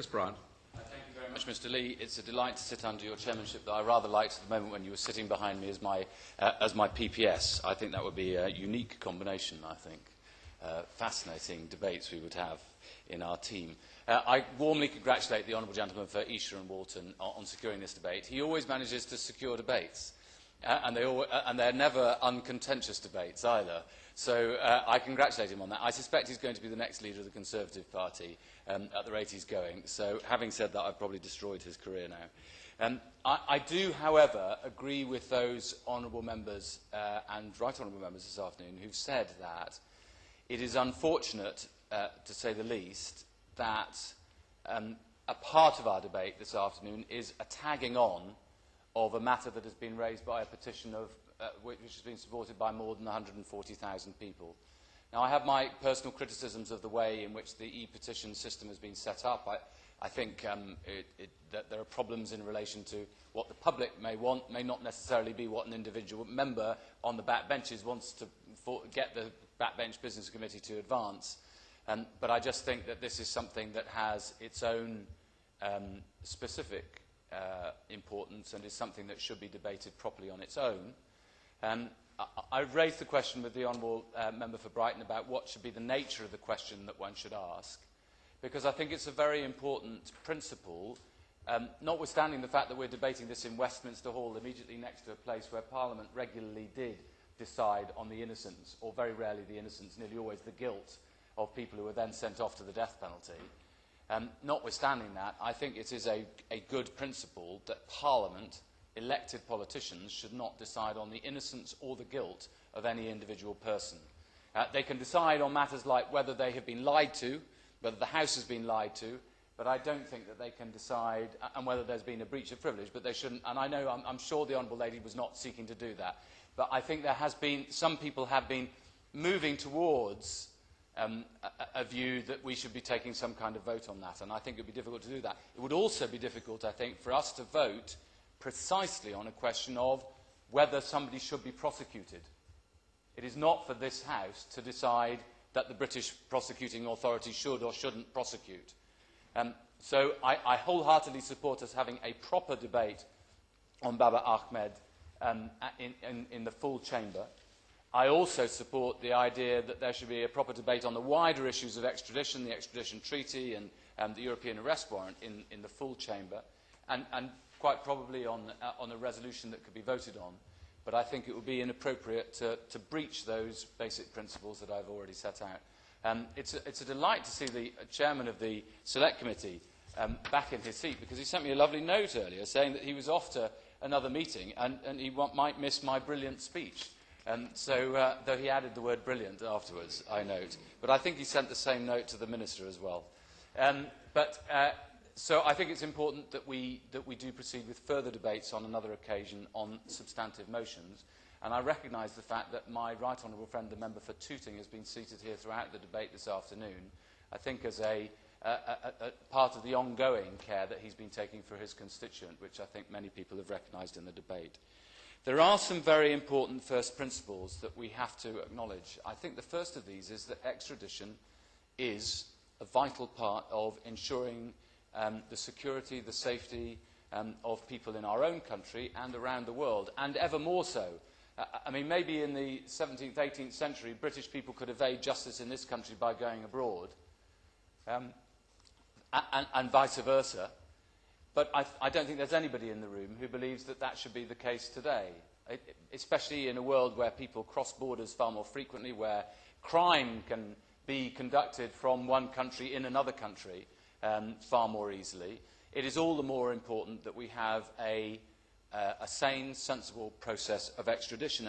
Chris Bryant. Thank you very much, Mr. Lee. It's a delight to sit under your chairmanship that I rather liked at the moment when you were sitting behind me as my PPS. I think that would be a unique combination, I think. Fascinating debates we would have in our team. I warmly congratulate the Honourable Gentleman for Esher and Walton on securing this debate. He always manages to secure debates, and they're never uncontentious debates either. So I congratulate him on that. I suspect he's going to be the next leader of the Conservative Party at the rate he's going. So having said that, I've probably destroyed his career now. I do, however, agree with those honourable members and right honourable members this afternoon who've said that it is unfortunate, to say the least, that a part of our debate this afternoon is a tagging on of a matter that has been raised by a petition of which has been supported by more than 140,000 people. Now, I have my personal criticisms of the way in which the e-petition system has been set up. I think that there are problems in relation to what the public may want, may not necessarily be what an individual member on the backbenches wants to get the backbench business committee to advance. But I just think that this is something that has its own specific importance and is something that should be debated properly on its own. I've raised the question with the Honourable Member for Brighton about what should be the nature of the question that one should ask, because I think it's a very important principle, notwithstanding the fact that we're debating this in Westminster Hall, immediately next to a place where Parliament regularly did decide on the innocence, or very rarely the innocence, nearly always the guilt, of people who were then sent off to the death penalty. Notwithstanding that, I think it is a good principle that Parliament, elected politicians, should not decide on the innocence or the guilt of any individual person. They can decide on matters like whether they have been lied to, whether the House has been lied to, but I don't think that they can decide, and whether there's been a breach of privilege, but they shouldn't, and I'm sure the Honourable Lady was not seeking to do that, but I think there has been, some people have been moving towards a view that we should be taking some kind of vote on that, and I think it would be difficult to do that. It would also be difficult, I think, for us to vote precisely on a question of whether somebody should be prosecuted. It is not for this House to decide that the British prosecuting authority should or shouldn't prosecute. So I wholeheartedly support us having a proper debate on Babar Ahmad in the full chamber. I also support the idea that there should be a proper debate on the wider issues of extradition, the extradition treaty and the European arrest warrant in the full chamber, and quite probably on a resolution that could be voted on. But I think it would be inappropriate to breach those basic principles that I've already set out. It's a delight to see the chairman of the Select Committee back in his seat, because he sent me a lovely note earlier saying that he was off to another meeting and he might miss my brilliant speech. Though he added the word brilliant afterwards, I note. But I think he sent the same note to the Minister as well. So I think it's important that we do proceed with further debates on another occasion on substantive motions. And I recognise the fact that my right honourable friend, the member for Tooting, has been seated here throughout the debate this afternoon, I think as a part of the ongoing care that he's been taking for his constituent, which I think many people have recognised in the debate. There are some very important first principles that we have to acknowledge. I think the first of these is that extradition is a vital part of ensuring the security, the safety of people in our own country and around the world, and ever more so. I mean, maybe in the 17th, 18th century, British people could evade justice in this country by going abroad, and vice versa. But I don't think there's anybody in the room who believes that that should be the case today, especially in a world where people cross borders far more frequently, where crime can be conducted from one country in another country far more easily. It is all the more important that we have a sane, sensible process of extradition.